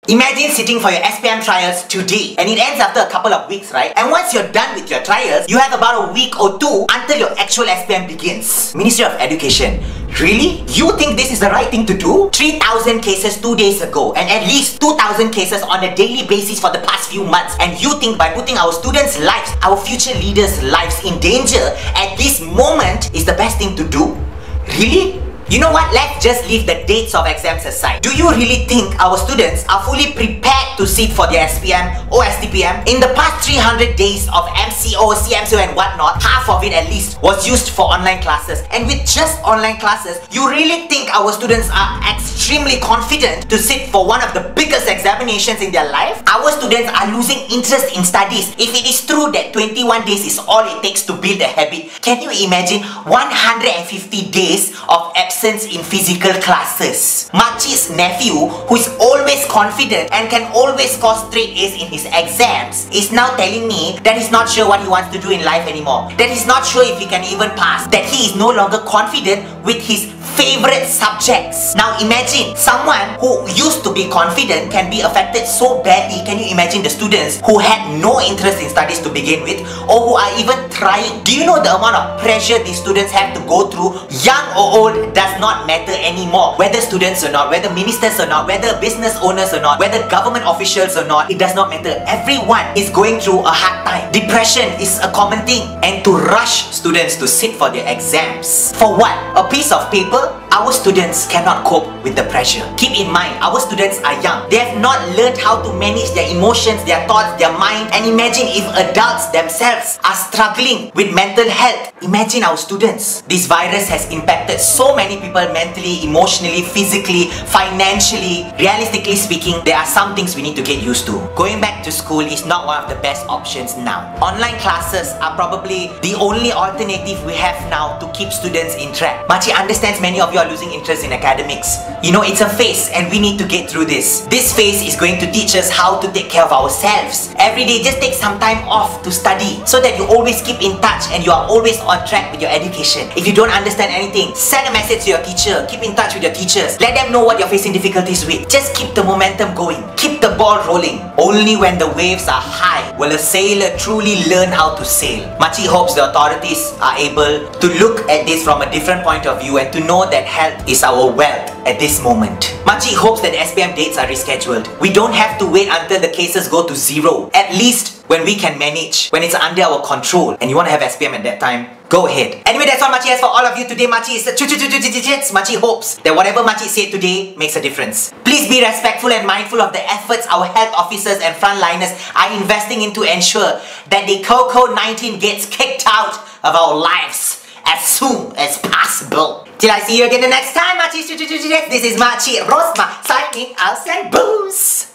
Imagine sitting for your SPM trials today and it ends after a couple of weeks, right? And once you're done with your trials, you have about a week or two until your actual SPM begins. Ministry of Education. Really? You think this is the right thing to do? 3,000 cases 2 days ago and at least 2,000 cases on a daily basis for the past few months, and you think by putting our students' lives, our future leaders' lives in danger at this moment is the best thing to do? Really? You know what? Let's just leave the dates of exams aside. Do you really think our students are fully prepared to sit for their SPM or STPM? In the past 300 days of MCO, CMCO and whatnot, half of it at least was used for online classes. And with just online classes, you really think our students are extremely confident to sit for one of the biggest examinations in their life? Our students are losing interest in studies. If it is true that 21 days is all it takes to build a habit, can you imagine 150 days of absence in physical classes? MakCik's nephew, who is always confident and can always score straight A's in his exams, is now telling me that he's not sure what he wants to do in life anymore, that he's not sure if he can even pass, that he is no longer confident with his favorite subjects. Now imagine someone who used to be confident can be affected so badly. Can you imagine the students who had no interest in studies to begin with, or who are even trying? Do you know the amount of pressure these students have to go through? Young or old does not matter anymore. Whether students or not, whether ministers or not, whether business owners or not, whether government officials or not, it does not matter. Everyone is going through a hard time. Depression is a common thing, and to rush students to sit for their exams. For what? A piece of paper? Our students cannot cope with the pressure. Keep in mind, our students are young. They have not learned how to manage their emotions, their thoughts, their mind. And imagine if adults themselves are struggling with mental health. Imagine our students. This virus has impacted so many people mentally, emotionally, physically, financially. Realistically speaking, there are some things we need to get used to. Going back to school is not one of the best options now. Online classes are probably the only alternative we have now to keep students in track. MakCik understands many of you are losing interest in academics. You know, it's a phase and we need to get through this. This phase is going to teach us how to take care of ourselves. Every day, just take some time off to study so that you always keep in touch and you are always on track with your education. If you don't understand anything, send a message to your teacher. Keep in touch with your teachers. Let them know what you're facing difficulties with. Just keep the momentum going. Keep the ball rolling. Only when the waves are high will a sailor truly learn how to sail. MakCik hopes the authorities are able to look at this from a different point of view and to know that health is our wealth at this moment. MakCik hopes that SPM dates are rescheduled. We don't have to wait until the cases go to zero. At least when we can manage, when it's under our control, and you want to have SPM at that time, go ahead. Anyway, that's all MakCik has for all of you today. MakCik hopes that whatever MakCik said today makes a difference. Please be respectful and mindful of the efforts our health officers and frontliners are investing in to ensure that the COVID-19 gets kicked out of our lives as soon as possible. Till I see you again the next time, MakCik. This is MakCik Rosma signing out and booze.